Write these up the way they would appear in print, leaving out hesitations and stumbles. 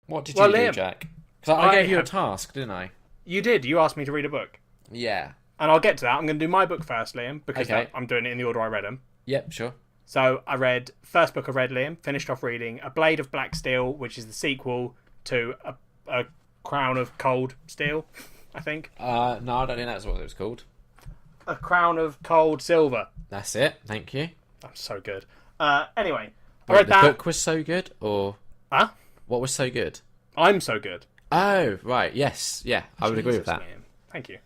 What did Well, you do, Liam, Jack? Because I gave you a task, didn't I? you did. You asked me to read a book. Yeah. And I'll get to that. I'm going to do my book first, Liam, because Okay. I'm doing it in the order I read them. Yep, sure. So I read, first book I read, Liam, finished off reading A Blade of Black Steel, which is the sequel to a Crown of Cold Steel, I think. No, I don't think that's what it was called. A Crown of Cold Silver. That's it. Thank you. I'm so good. Anyway, I Wait, read the that. book was so good, or Huh? what was so good? I'm so good. Oh, right. Yes. Yeah, I would agree with that. Liam. Thank you.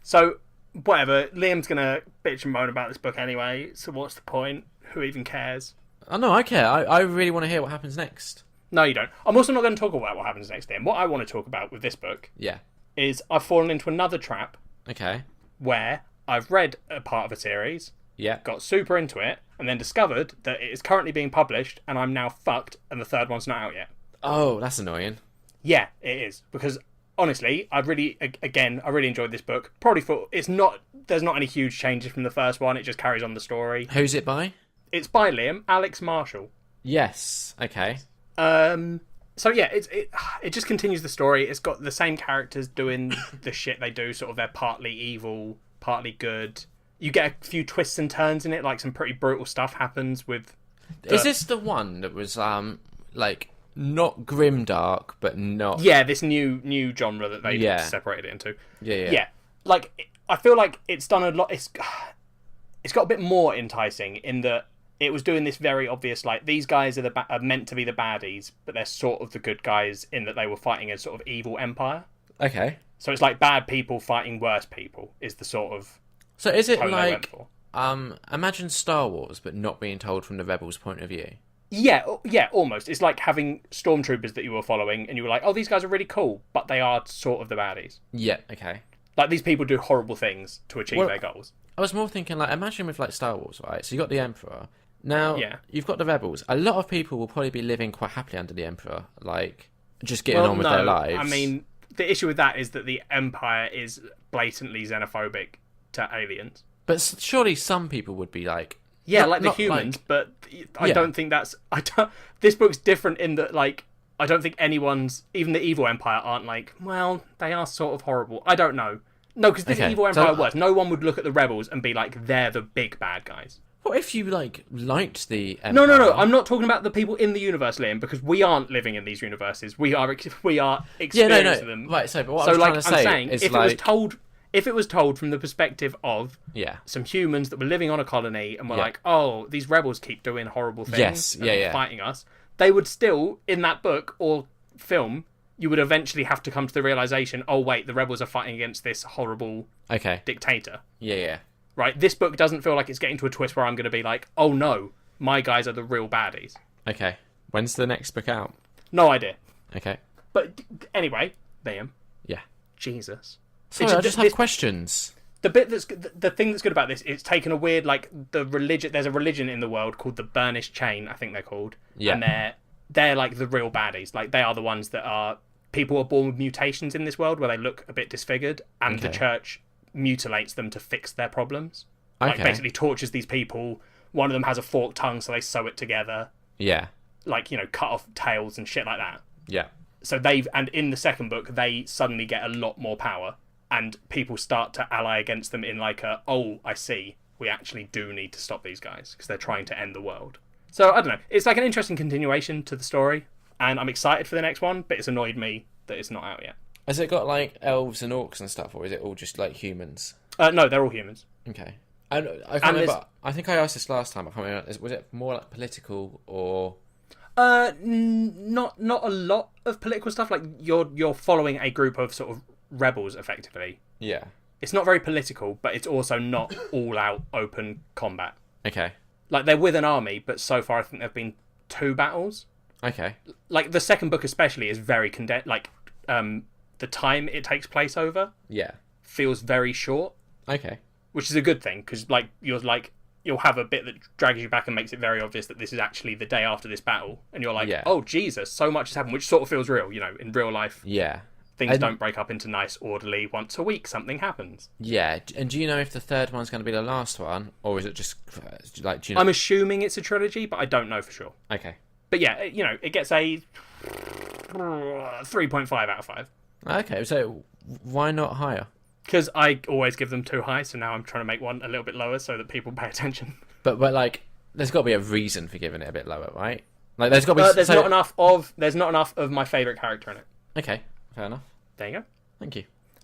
So, whatever. Liam's going to bitch and moan about this book anyway, so what's the point? Who even cares? Oh, no, I care. I really want to hear what happens next. No, you don't. I'm also not going to talk about what happens next, Liam. What I want to talk about with this book Yeah. is I've fallen into another trap Okay. where I've read a part of a series, Yeah. got super into it, and then discovered that it is currently being published, and I'm now fucked, and the third one's not out yet. Oh, that's annoying. Yeah, it is. Because, honestly, I really enjoyed this book. Probably thought there's not any huge changes from the first one, it just carries on the story. Who's it by? It's by Liam, Alex Marshall. Yes. Okay. So yeah, it just continues the story. It's got the same characters doing the shit they do, sort of they're partly evil, partly good. You get a few twists and turns in it, like some pretty brutal stuff happens with... Is this the one that was, like, not grimdark, but not... Yeah, this new genre that they separated it into. Yeah. Yeah, like, I feel like it's done a lot... It's got a bit more enticing in that it was doing this very obvious, like, these guys are meant to be the baddies, but they're sort of the good guys in that they were fighting a sort of evil empire. Okay. So it's like bad people fighting worse people is the sort of So is it tone they went like... for. Imagine Star Wars, but not being told from the Rebels' point of view. Yeah, almost. It's like having stormtroopers that you were following, and you were like, oh, these guys are really cool, but they are sort of the baddies. Yeah, okay. Like, these people do horrible things to achieve their goals. I was more thinking, like, imagine with, like, Star Wars, right? So you got the Emperor. Now, Yeah. you've got the Rebels. A lot of people will probably be living quite happily under the Emperor, like, just getting on with their lives. I mean, the issue with that is that the Empire is blatantly xenophobic to aliens. But surely some people would be like... Yeah, not- like the not humans, like- but I Yeah. don't think that's... This book's different in that, like, I don't think anyone's... Even the evil Empire aren't like, well, they are sort of horrible. I don't know. No, because this Okay, evil so- Empire works. No one would look at the rebels and be like, they're the big bad guys. What if you, like, liked the Empire? No. I'm not talking about the people in the universe, Liam, because we aren't living in these universes. We are experiencing them. Right, so, but what So, I was like, trying to I'm say saying, is, if like... it was told from the perspective of Yeah. some humans that were living on a colony and were Yeah. like, oh, these rebels keep doing horrible things Yes, and yeah. fighting us, they would still, in that book or film, you would eventually have to come to the realization, oh, wait, the rebels are fighting against this horrible Okay. dictator. Yeah. Right? This book doesn't feel like it's getting to a twist where I'm going to be like, oh, no, my guys are the real baddies. Okay. When's the next book out? No idea. Okay. But anyway, Liam, Yeah. Jesus. Sorry, I just have questions. The bit that's the thing that's good about this, it's taken a weird, like, the religion. There's a religion in the world called the Burnished Chain, I think they're called. Yeah. And they're like the real baddies. Like, they are the ones that are people are born with mutations in this world where they look a bit disfigured, and the Okay. church mutilates them to fix their problems. Like, Okay. basically tortures these people. One of them has a forked tongue, so they sew it together. Yeah. Like, you know, cut off tails and shit like that. Yeah. So and in the second book, they suddenly get a lot more power, and people start to ally against them in like oh, I see, we actually do need to stop these guys because they're trying to end the world. So I don't know, it's like an interesting continuation to the story, and I'm excited for the next one, but it's annoyed me that it's not out yet. Has it got, like, elves and orcs and stuff, or is it all just, like, humans? No, they're all humans. Okay. And I can't remember. I think I asked this last time. I can't remember. Was it more like political or? Not a lot of political stuff. Like, you're following a group of sort of rebels, effectively. Yeah. It's not very political, but it's also not all out open combat. Okay. Like, they're with an army, but so far I think there have been 2 battles. Okay. Like, the second book especially is very condensed. Like, the time it takes place over Yeah. feels very short, Okay. which is a good thing, because, like, you'll have a bit that drags you back and makes it very obvious that this is actually the day after this battle, and you're like, Yeah. oh, Jesus, so much has happened, which sort of feels real, you know, in real life. Yeah. Things And- don't break up into nice, orderly, once a week something happens. Yeah. And do you know if the third one's going to be the last one, or is it just like? Do you know? I'm assuming it's a trilogy, but I don't know for sure. Okay. But yeah, you know, it gets a 3.5 out of 5. Okay, so why not higher? Because I always give them too high, so now I'm trying to make one a little bit lower so that people pay attention. But like, there's got to be a reason for giving it a bit lower, right? Like, there's got to be. There's not enough of my favourite character in it. Okay, fair enough. There you go. Thank you.